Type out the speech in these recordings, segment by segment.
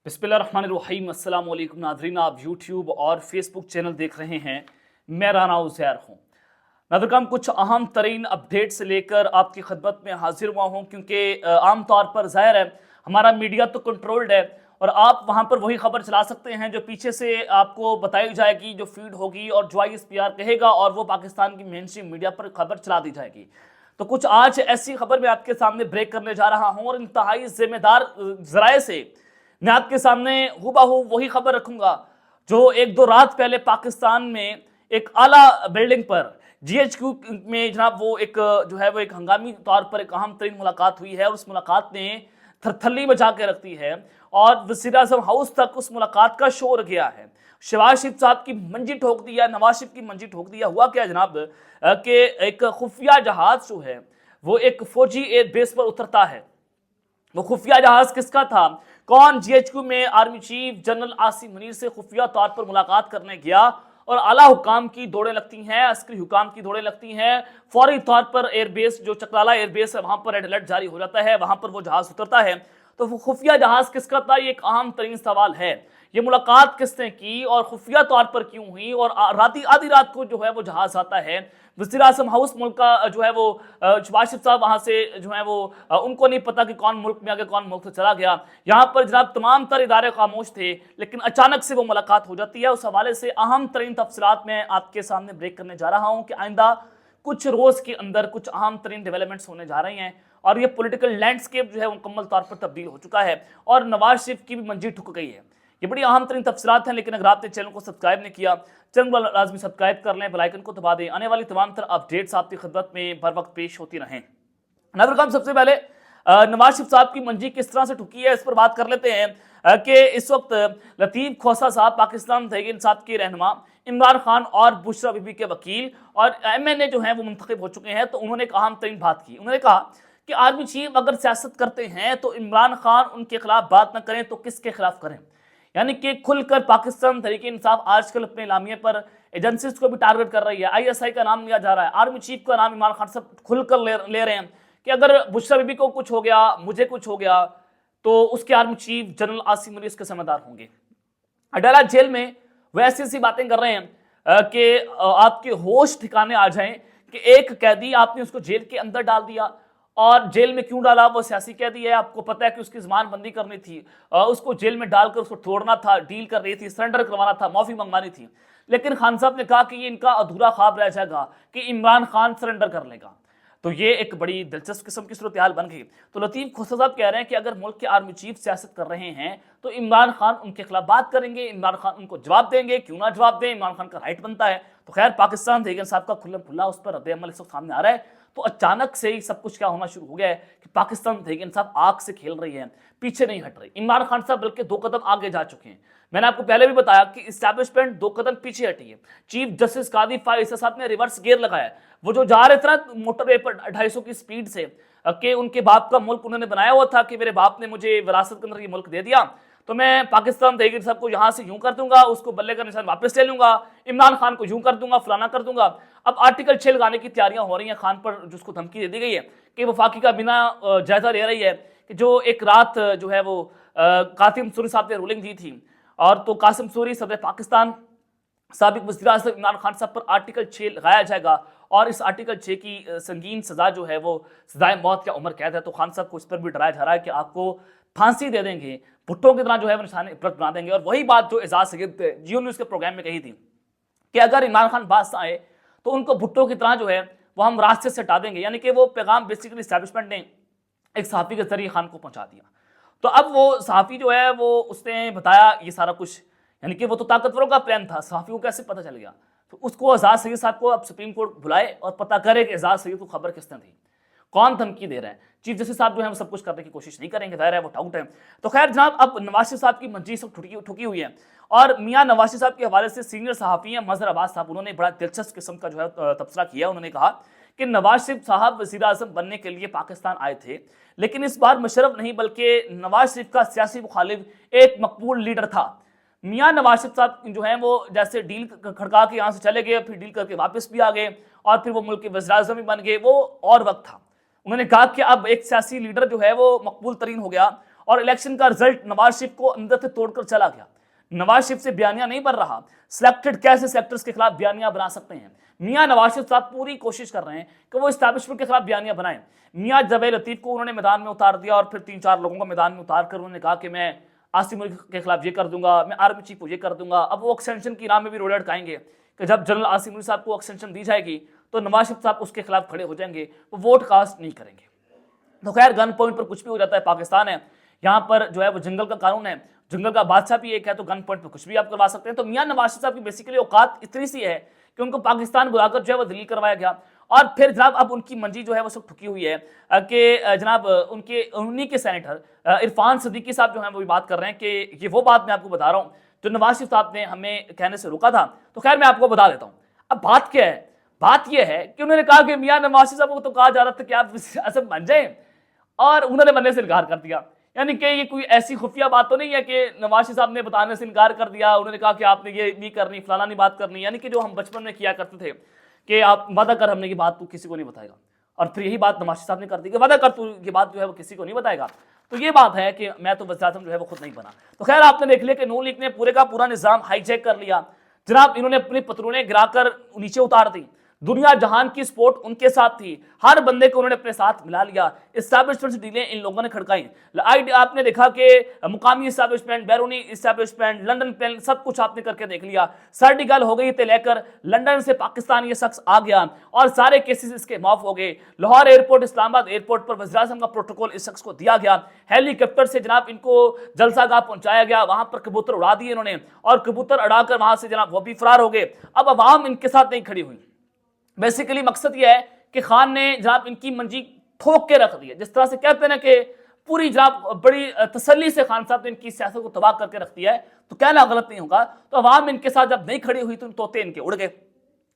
बिस्मिल्लाहिर्रहमानिर्रहीम अस्सलाम वालेकुम नाज़रीन, आप यूट्यूब और फेसबुक चैनल देख रहे हैं। मैं राना उज़ैर हूँ। नाज़रीन, कुछ अहम तरीन अपडेट से लेकर आपकी खिदमत में हाजिर हुआ हूँ, क्योंकि आम तौर पर ज़ाहिर है हमारा मीडिया तो कंट्रोल्ड है और आप वहाँ पर वही खबर चला सकते हैं जो पीछे से आपको बताई जाएगी, जो फीड होगी और जो ISPR कहेगा और वो पाकिस्तान की मेन स्ट्रीम मीडिया पर खबर चला दी जाएगी। तो कुछ आज ऐसी खबर मैं आपके सामने ब्रेक करने जा रहा हूँ और इंतहाई जिम्मेदार जराए से मैं आपके सामने हूबहू वही खबर रखूंगा जो एक दो रात पहले पाकिस्तान में एक आला बिल्डिंग पर GHQ में जनाब वो एक जो है वो एक हंगामी तौर पर एक अहम तरीन मुलाकात हुई है और उस मुलाकात ने थरथल्ली मचा के रखती है और वज़ीर आज़म हाउस तक उस मुलाकात का शोर गया है। शहबाज शरीफ साहब की मंजी ठोक दिया, नवाज शरीफ की मंजी ठोक दिया। हुआ क्या जनाब कि एक खुफिया जहाज जो है वो एक फौजी एयर बेस पर उतरता है। वो खुफिया जहाज किसका था? कौन GHQ में army chief general Asim Munir से खुफिया तौर पर मुलाकात करने गया और आला हुकाम की दौड़ें लगती हैं, अस्करी हुकाम की दौड़ें लगती हैं। फौरी तौर पर एयरबेस जो चकराला एयरबेस है वहां पर रेड अलर्ट जारी हो जाता है, वहां पर वो जहाज उतरता है। तो वो खुफिया जहाज किसका था? ये एक अहम तरीन सवाल है। ये मुलाकात किसने की और खुफिया तौर पर क्यों हुई? और आधी रात को जो है वो जहाज आता है। वज़ीर आज़म हाउस मुल्क का जो है वो शहबाज शरीफ साहब वहाँ से जो है वो उनको नहीं पता कि कौन मुल्क में आ गया, कौन मुल्क से चला गया। यहाँ पर जनाब तमाम तर इदारे खामोश थे, लेकिन अचानक से वो मुलाकात हो जाती है। उस हवाले से अहम तरीन तफसीलात मैं आपके सामने ब्रेक करने जा रहा हूँ कि आइंदा कुछ रोज़ के अंदर कुछ अहम तरीन डेवलपमेंट्स होने जा रही हैं और ये पॉलिटिकल लैंडस्केप जो है मुकम्मल तौर पर तब्दील हो चुका है और नवाज शरीफ की भी मंजी ठुक गई है। ये बड़ी अहम तरीन तफसीलात हैं, लेकिन अगर आपने चैनल को सब्सक्राइब नहीं किया, चैनल को लाजमी सब्सक्राइब कर लें, बेल आइकन को दबा दें। आने वाली तमाम तरह अपडेट्स आपकी खिदमत में बर वक्त पेश होती रहें। नाज़रीन, सबसे पहले नवाज शरीफ साहब की मंजी किस तरह से ठुकी है इस पर बात कर लेते हैं कि इस वक्त लतीफ़ खोसा साहब पाकिस्तान तहरीक इंसाफ के रहनुमा, इमरान खान और बुशरा बीबी के वकील और MNA जो हैं वो मुंतखब हो चुके हैं। तो उन्होंने एक अहम तरीन बात की। उन्होंने कहा कि आर्मी चीफ अगर सियासत करते हैं तो इमरान खान उनके खिलाफ बात न करें तो किसके खिलाफ करें। यानी कि खुलकर पाकिस्तान तहरीक इंसाफ आजकल अपने इलामिये पर एजेंसीज को भी टारगेट कर रही है। ISI का नाम लिया जा रहा है, आर्मी चीफ का नाम इमरान खान सब खुलकर ले रहे हैं कि अगर बुशरा बीबी को कुछ हो गया, मुझे कुछ हो गया, तो उसके army chief general Asim Munir इसके जिम्मेदार होंगे। अडाला जेल में वो ऐसी ऐसी बातें कर रहे हैं कि आपके होश ठिकाने आ जाएं कि एक कैदी आपने उसको जेल के अंदर डाल दिया और जेल में क्यों डाला? वो सियासी कैदी है, आपको पता है कि उसकी जमानबंदी करनी थी, उसको जेल में डालकर उसको तोड़ना था, डील कर रही थी, सरेंडर करवाना था, माफी मंगवानी थी। लेकिन खान साहब ने कहा कि ये इनका अधूरा ख्वाब रह जाएगा कि इमरान खान सरेंडर कर लेगा। तो ये एक बड़ी दिलचस्प किस्म की सूरत हाल बन गई। तो लतीफ़ खोसा साहब कह रहे हैं कि अगर मुल्क के आर्मी चीफ सियासत कर रहे हैं तो इमरान खान उनके खिलाफ बात करेंगे, इमरान खान उनको जवाब देंगे, क्यों ना जवाब दें, इमरान खान का राइट बनता है। तो खैर पाकिस्तान तहरीक इंसाफ का खुल्लम खुल्ला उस पर रद्द-ए-अमल इस वक्त सामने आ रहा है। तो अचानक से ही सब कुछ क्या होना शुरू हो गया है कि पाकिस्तान तहरीक इंसाफ आग से खेल रही है, पीछे नहीं हट रही। इमरान खान साहब बल्कि 2 कदम आगे जा चुके हैं। मैंने आपको पहले भी बताया कि इस्टेब्लिशमेंट 2 कदम पीछे हटी है। चीफ जस्टिस कादी फाइज साहब ने रिवर्स गियर लगाया। वो जो जा रहे थे ना मोटरवे पर 250 की स्पीड से कि उनके बाप का मुल्क उन्होंने बनाया हुआ था कि मेरे बाप ने मुझे विरासत के अंदर ये मुल्क दे दिया, तो मैं पाकिस्तान तहरीक साहब को यहाँ से यूं कर दूंगा, उसको बल्ले का निशान वापस ले लूंगा, इमरान खान को यूं कर दूंगा, फलाना कर दूंगा। अब आर्टिकल 6 लगाने की तैयारियां हो रही हैं खान पर, जिसको धमकी दे दी गई है कि वफाकी का बिना जायजा ले रही है कि जो एक रात जो है वो कासिम सूरी साहब ने रूलिंग दी थी और तो कासिम सूरी सदर पाकिस्तान साबिक वज़ीर आज़म इमरान खान साहब पर आर्टिकल 6 लगाया जाएगा और इस आर्टिकल 6 की संगीन सजा जो है वो सजाए मौत या उम्र कैद है। तो खान साहब को इस पर भी डराया जा रहा है कि आपको फांसी दे देंगे, भुट्टो की तरह जो है वो निशान इबरत बना देंगे। और वही बात जो एजाज सईद जियो न्यूज़ के प्रोग्राम में कही थी कि अगर इमरान खान बात आए तो उनको भुट्टो की तरह जो है वो हम रास्ते से हटा देंगे। यानी कि वो पैगाम बेसिकली इस्टेब्लिशमेंट ने एक सहाफ़ी के जरिए खान को पहुंचा दिया। तो अब वो सहाफ़ी जो है वो उसने बताया ये सारा कुछ, यानी कि वो तो ताकतवरों का प्लान था, सहाफ़ी को कैसे पता चल गया? तो उसको एजाज सईद साहब को अब सुप्रीम कोर्ट बुलाए और पता करे कि एजाज सईद को खबर किसने दी, कौन धमकी दे रहा है। चीफ जस्टिस साहब जो है वो सब कुछ करने की कोशिश नहीं करेंगे, जाहिर है वो डाउट है। तो खैर जनाब अब नवाज शरीफ साहब की मंजी सब ठुकी हुई है और मियाँ नवाज शरीफ साहब के हवाले से सीनियर सहाफ़ी हैं मजहर अब्बास साहब, उन्होंने बड़ा दिलचस्प किस्म का जो है तबसरा किया। उन्होंने कहा कि नवाज शरीफ साहब वज़ीर आज़म बनने के लिए पाकिस्तान आए थे, लेकिन इस बार मुशर्रफ नहीं बल्कि नवाज शरीफ का सियासी मुखालिफ एक मकबूल लीडर था। मियाँ नवाज शरीफ साहब जो हैं वो जैसे डील खड़का के यहाँ से चले गए, फिर डील करके वापस भी आ गए और फिर वो मुल्क के वज़ीर आज़म भी बन गए, वो और वक्त था। उन्होंने कहा कि अब एक सियासी लीडर जो है वो मकबूल तरीन हो गया और इलेक्शन का रिजल्ट नवाज शरीफ को अंदर से तोड़कर चला गया। नवाज शरीफ से बयानिया नहीं बन रहा। सिलेक्टेड कैसे सेक्टर्स के खिलाफ बयानिया बना सकते हैं? मियां नवाज शरीफ साहब पूरी कोशिश कर रहे हैं कि वो एस्टैब्लिशमेंट के खिलाफ बयानिया बनाएं। मियां जवेद लतीफ को उन्होंने मैदान में उतार दिया और फिर 3-4 लोगों को मैदान में उतार कर उन्होंने कहा कि मैं आसिम मुल्क के खिलाफ ये कर दूंगा, मैं आर्मी चीफ को ये कर दूंगा। अब वो एक्सटेंशन की नाम में भी रोड अटकाएंगे कि जब जनरल आसिम मुल्क साहब को एक्सटेंशन दी जाएगी तो नवाज शरीफ साहब उसके खिलाफ खड़े हो जाएंगे, वो वोट कास्ट नहीं करेंगे। तो खैर गन पॉइंट पर कुछ भी हो जाता है, पाकिस्तान है, यहाँ पर जो है वो जंगल का कानून है, जंगल का बादशाह भी एक है, तो गन पॉइंट पर कुछ भी आप करवा सकते हैं। तो मियां नवाज शरीफ साहब की बेसिकली औकात इतनी सी है कि उनको पाकिस्तान बुलाकर जो है वो दिल्ली करवाया गया। और फिर जनाब अब उनकी मंजी जो है वो सब ठुकी हुई है कि जनाब उन्हीं के सेनेटर इरफान सदीकी साहब जो है वो भी बात कर रहे हैं कि ये वो बात मैं आपको बता रहा हूँ जो नवाज शरीफ साहब ने हमें कहने से रोका था। तो खैर मैं आपको बता देता हूँ। अब बात क्या है? बात यह है कि उन्होंने कहा कि मियां नवाज शरीफ साहब को तो कहा जा रहा था कि आप असम बन जाए, और उन्होंने बनने से इनकार कर दिया। यानी कि ये कोई ऐसी खुफिया बात तो नहीं है कि नवाज शरीफ साहब ने बताने से इनकार कर दिया, उन्होंने कहा कि आपने ये नहीं करनी, फलाना नहीं बात करनी। यानी कि जो हम बचपन में किया करते थे कि आप वादा कर हमने ये बात तू किसी को नहीं बताएगा, और फिर यही बात नवाज शरीफ साहब ने कर दी कि वादा कर तू ये बात जो है वो किसी को नहीं बताएगा। तो ये बात है कि मैं तो वज़ीर-ए-आज़म जो है वो खुद नहीं बना। तो खैर आपने देख लिया कि नून लीग ने पूरे का पूरा निजाम हाईजैक कर लिया जनाब। इन्होंने अपनी पतलूनें गिराकर नीचे उतार दी। दुनिया जहान की सपोर्ट उनके साथ थी, हर बंदे को उन्होंने अपने साथ मिला लिया। एस्टैब्लिशमेंट से डीलें इन लोगों ने खड़काई। आपने देखा कि मुकामी एस्टैब्लिशमेंट, बैरूनी एस्टैब्लिशमेंट, लंदन प्लान, सब कुछ आपने करके देख लिया। सारी गल हो गई तो लेकर लंदन से पाकिस्तान ये शख्स आ गया और सारे केसेस इसके माफ हो गए। लाहौर एयरपोर्ट, इस्लामाबाद एयरपोर्ट पर वज़ीर-ए-आज़म का प्रोटोकॉल इस शख्स को दिया गया। हेलीकॉप्टर से जनाब इनको जलसागाह पहुंचाया गया, वहां पर कबूतर उड़ा दिए इन्होंने, और कबूतर उड़ाकर वहां से जनाब वो भी फरार हो गए। अब अवाम इनके साथ नहीं खड़ी हुई। बेसिकली मकसद यह है कि खान ने जनाब इनकी मंजी ठोक के रख दी है। जिस तरह से कहते हैं ना कि पूरी जनाब बड़ी तसल्ली से खान साहब ने इनकी सियासत को तबाह करके रख दिया है, तो कहना गलत नहीं होगा। तो अवाम इनके साथ जब नहीं खड़ी हुई तो तोते इनके उड़ गए।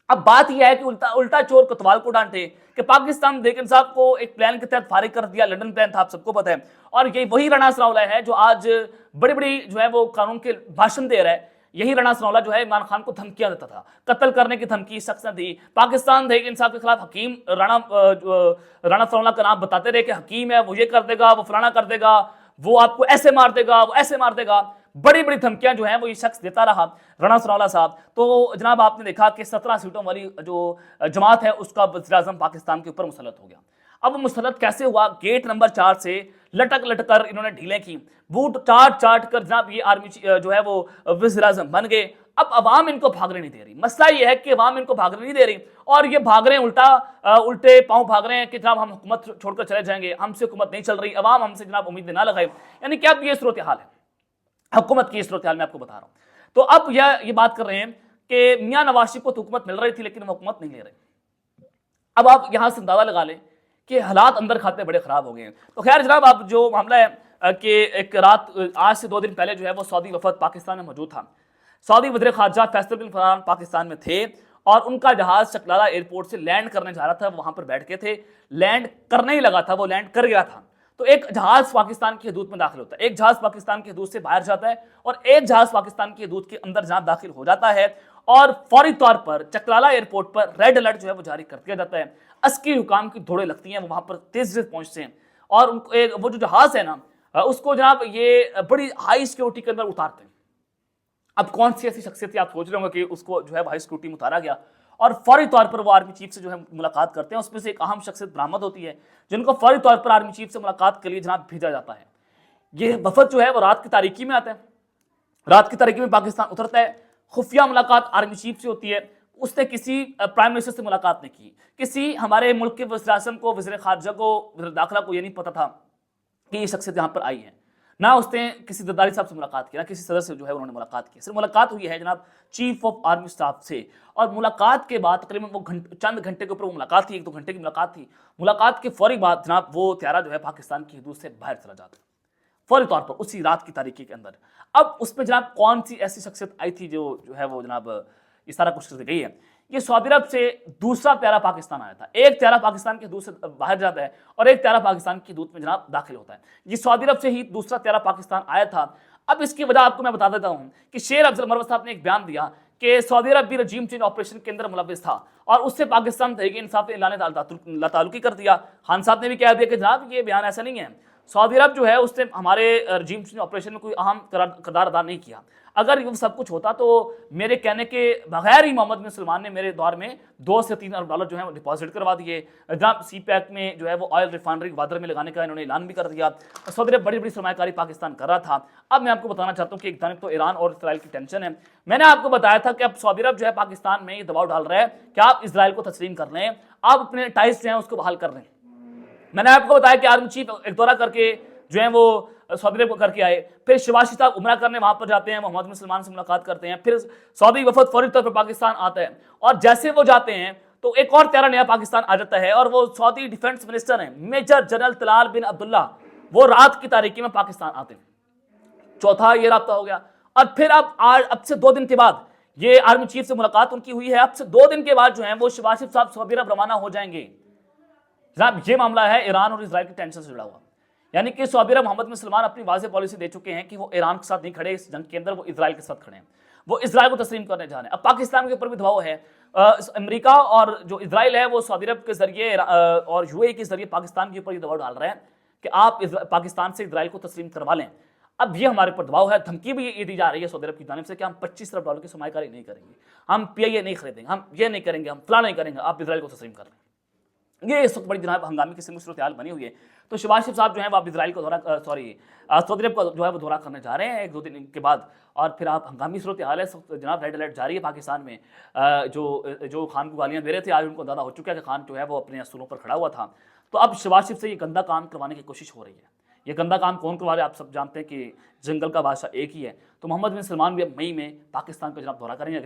अब बात यह है कि उल्टा चोर कोतवाल को डांटे कि पाकिस्तान तहरीक साहब को एक प्लान के तहत फारिग कर दिया। लंदन प्लान था, आप सबको पता है। और ये वही राणा सनाउल्लाह है जो आज बड़ी बड़ी जो है वो कानून के भाषण दे रहा है। यही राणा सनाउल्लाह जो है इमरान खान को धमकियां देता था, कत्ल करने की धमकी शख्स ने दी। पाकिस्तान तहरीक इंसाफ के खिलाफ हकीम राणा सनाउल्लाह का नाम बताते रहे कि हकीम है, वो ये कर देगा, वो फलाना कर देगा, वो आपको ऐसे मार देगा, वो ऐसे मार देगा। बड़ी बड़ी धमकियां जो हैं वो ये शख्स देता रहा राणा सनाउल्लाह साहब। तो जनाब आपने देखा कि 17 सीटों वाली जो जमात है उसका वज़ीर-ए-आज़म पाकिस्तान के ऊपर मुसल्लत हो गया। अब मुसल्लत कैसे हुआ? गेट नंबर 4 से लटक कर इन्होंने ढीलें की, बूट चाट कर जनाब ये आर्मी जो है वो वज़ीर-ए-आज़म बन गए। अब अवाम इनको भागने नहीं दे रही। मसला ये है कि अवाम इनको भागने नहीं दे रही और ये भाग रहे हैं उल्टे पांव भाग रहे हैं कि जनाब हम हुकूमत छोड़कर चले जाएंगे, हमसे हुकूमत नहीं चल रही, अवाम हमसे जनाब उम्मीदें ना लगाए। यानी कि अब ये सूरत हाल है, हुकूमत की सूरत हाल मैं आपको बता रहा हूँ। तो अब ये बात कर रहे हैं कि मियां नवाज शरीफ को तो हुकूमत मिल रही थी लेकिन वो हुकूमत नहीं ले रहे। अब आप यहां से अंदाजा लगा लें कि हालात अंदर खाते बड़े खराब हो गए हैं। तो खैर जनाब अब जो मामला है कि एक रात आज से 2 दिन पहले जो है वो सऊदी वफद पाकिस्तान में मौजूद था। सऊदी वज़ीर ख़ारजा फैसल बिन फरहान पाकिस्तान में थे और उनका जहाज चकलाला एयरपोर्ट से लैंड करने जा रहा था। वो वहां पर बैठ के थे, लैंड करने ही लगा था, वो लैंड कर गया था। तो एक जहाज पाकिस्तान की हदूद में दाखिल होता है, एक जहाज पाकिस्तान की हदूद से बाहर जाता है और एक जहाज पाकिस्तान की हदूद के अंदर जहां दाखिल हो जाता है और फौरी तौर पर चकलाला एयरपोर्ट पर रेड अलर्ट जो है वो जारी कर दिया जाता है। अस्करी हुकाम की दौड़ें लगती हैं, वो वहां पर तेजी से पहुंचते हैं और उनको वो जो जहाज है ना उसको जनाब ये बड़ी हाई सिक्योरिटी के अंदर उतारते हैं। अब कौन सी ऐसी शख्सियत थी, आप सोच रहे होंगे कि उसको जो है हाई सिक्योरिटी में उतारा गया और फौरी तौर पर वो आर्मी चीफ से जो है मुलाकात करते हैं। उसमें से एक अहम शख्सियत बरामद होती है जिनको फौरी तौर पर आर्मी चीफ से मुलाकात के लिए जनाब भेजा जाता है। ये वफद जो है वो रात की तारीकी में आता है, रात की तारीकी में पाकिस्तान उतरता है। खुफिया मुलाकात आर्मी चीफ से होती है, उसने किसी प्राइम मिनिस्टर से मुलाकात नहीं की, किसी हमारे मुल्क के वज़ीर-ए-आज़म को, वज़ीर ख़ारजा को, वज़ीर दाखिला को ये नहीं पता था कि ये शख्सियत यहाँ पर आई है। ना उसने किसी जरदारी साहब से मुलाकात की, ना किसी सदर से जो है उन्होंने मुलाकात की। सिर्फ मुलाकात हुई है जनाब चीफ ऑफ आर्मी स्टाफ से और मुलाकात के बाद तकरीबन वो चंद घंटे के ऊपर वो मुलाकात थी, 1-2 घंटे की मुलाकात थी। मुलाकात के फौरी बाद जनाब वो त्यारा जो है पाकिस्तान की हदूद से बाहर चला जाता है फौरी तौर पर उसी रात की तारीकी के अंदर। अब उसमें जनाब कौन सी ऐसी शख्सियत आई थी जो है वो जनाब ये सारा कुछ कर गई है। ये सऊदी अरब से दूसरा त्यारा पाकिस्तान आया था। एक त्यारा पाकिस्तान के दूध से बाहर जाता है और एक त्यारा पाकिस्तान की दूध में जनाब दाखिल होता है। ये सऊदी अरब से ही दूसरा त्यारा पाकिस्तान आया था। अब इसकी वजह आपको मैं बता देता हूं कि शेर अफजल मरवत साहब ने एक बयान दिया कि सऊदी अरब भी रजीम चेंज ऑपरेशन के अंदर मुलव्विस था और उससे पाकिस्तान तहरीक इंसाफ ने लाताल्लुकी कर दिया। खान साहब ने भी कह दिया कि जनाब ये बयान ऐसा नहीं है, सऊदी अरब जो है उसने हमारे रजीम ऑपरेशन में कोई अहम किरदार अदा नहीं किया। अगर वो सब कुछ होता तो मेरे कहने के बगैर ही मोहम्मद बिन सलमान ने मेरे दौर में 2 से 3 अरब डॉलर जो है वो डिपॉजिट करवा दिए। जनाब सी पैक में जो है वो ऑयल रिफाइनरी ग्वादर में लगाने का इन्होंने ऐलान भी कर दिया। सऊदी अरब बड़ी बड़ी सरमायाकारी पाकिस्तान कर रहा था। अब मैं आपको बताना चाहता हूँ कि एक जानब तो ईरान और इसराइल की टेंशन है। मैंने आपको बताया था कि अब सऊदी अरब जो है पाकिस्तान में ये दबाव डाल रहा है कि आप इसराइल को तस्लीम कर लें, आप अपने टाइज जो है उसको बहाल कर लें। मैंने आपको बताया कि आर्मी चीफ एक दौरा करके जो है वो सऊदी अरब को करके आए, फिर शहबाज शरीफ साहब उमरा करने वहां पर जाते हैं, मोहम्मद बिन सलमान से मुलाकात करते हैं, फिर सऊदी वफद फौरी तौर पर पाकिस्तान आता है और जैसे वो जाते हैं तो एक और प्यारा नया पाकिस्तान आ जाता है और वो सऊदी डिफेंस मिनिस्टर हैं मेजर जनरल तलाल बिन अब्दुल्ला, वो रात की तारीखी में पाकिस्तान आते हैं। चौथा ये राब्ता हो गया। और फिर अब से 2 दिन के बाद ये आर्मी चीफ से मुलाकात उनकी हुई है। अब से 2 दिन के बाद जो है वो शहबाज शरीफ साहब सऊदी अरब रवाना हो जाएंगे। जनाब ये मामला है ईरान और इजराइल की टेंशन से जुड़ा हुआ, यानी कि सऊदी अरब मोहम्मद बिन सलमान अपनी वाज़ेह पॉलिसी दे चुके हैं कि वो ईरान के साथ नहीं खड़े इस जंग के अंदर, वो इजराइल के साथ खड़े हैं, वो इजराइल को तस्लीम करने जा रहे हैं। अब पाकिस्तान के ऊपर भी दबाव है। अमेरिका और जो इजराइल है वो सऊदी अरब के जरिए और यूएई के जरिए पाकिस्तान के ऊपर ये दबाव डाल रहे हैं कि आप पाकिस्तान से इजराइल को तस्लीम करवा लें। अब ये हमारे ऊपर दबाव है, धमकी भी ये दी जा रही है सऊदी अरब की जानिब से कि हम 25 अरब डॉलर की सरमायाकारी नहीं करेंगे, हम PIA नहीं खरीदेंगे, हम ये नहीं करेंगे, हम फलां नहीं करेंगे, आप इजराइल को तस्लीम कर लें। ये इस वक्त बड़ी जनाब हंगामी किस्म की सूरत हाल बनी हुई है। तो शहबाज शरीफ साहब जो है वो आप इजराइल को सऊदी अरब को जो है वो दौरा करने जा रहे हैं 1-2 दिन के बाद, और फिर आप हंगामी सूरत हाल है जनाब, रेड अलर्ट जारी है पाकिस्तान में। जो खान को गालियां दे रहे थे आज उनको अंदाजा हो चुका है कि खान जो है वो अपने असूलों पर खड़ा हुआ था। तो अब शहबाज शरीफ से ये गंदा काम करवाने की कोशिश हो रही है। ये गंदा काम कौन करवा रहे हैं आप सब जानते हैं कि जंगल का बादशाह एक ही है। तो मोहम्मद बिन सलमान भी अब मई में पाकिस्तान का जनाब दौरा करेंगे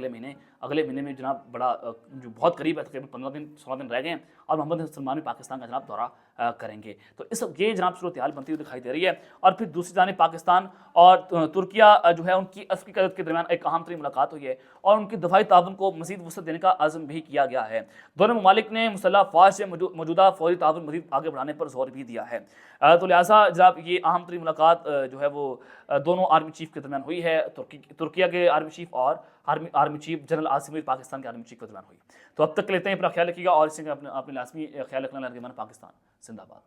अगले महीने में जनाब, बड़ा जो बहुत करीब है, तकरीबन 15-16 दिन रह गए हैं और मोहम्मद बिन सलमान भी पाकिस्तान का जनाब दौरा करेंगे। तो ये जनाब सूरत हाल बनती हुई दिखाई दे रही है। और फिर दूसरी जानिब पाकिस्तान और तुर्किया जो है उनकी अफ्रीकी क़यादत के दरमियान एक अहम तरीन मुलाकात हुई है और उनकी दफाई ताउन को मज़ीद वसअत देने का अज़्म भी किया गया है। दोनों ममालिक ने मुसल्लह अफ़वाज से मौजूदा फौरी ताउन मज़ीद आगे बढ़ाने पर जोर भी दिया है। तो लिहाजा जनाब ये अहम तरीन मुलाकात जो है वो दोनों आर्मी चीफ के दरमियान हुई है, तुर्किया के आर्मी चीफ और army chief general Asim Pakistan के आर्मी चीफ के दरमियान हुई। तो अब तक लेते हैं, अपना ख्याल रखिएगा और इसी अपने लाजमी ख्याल रखना। पाकिस्तान जिंदाबाद।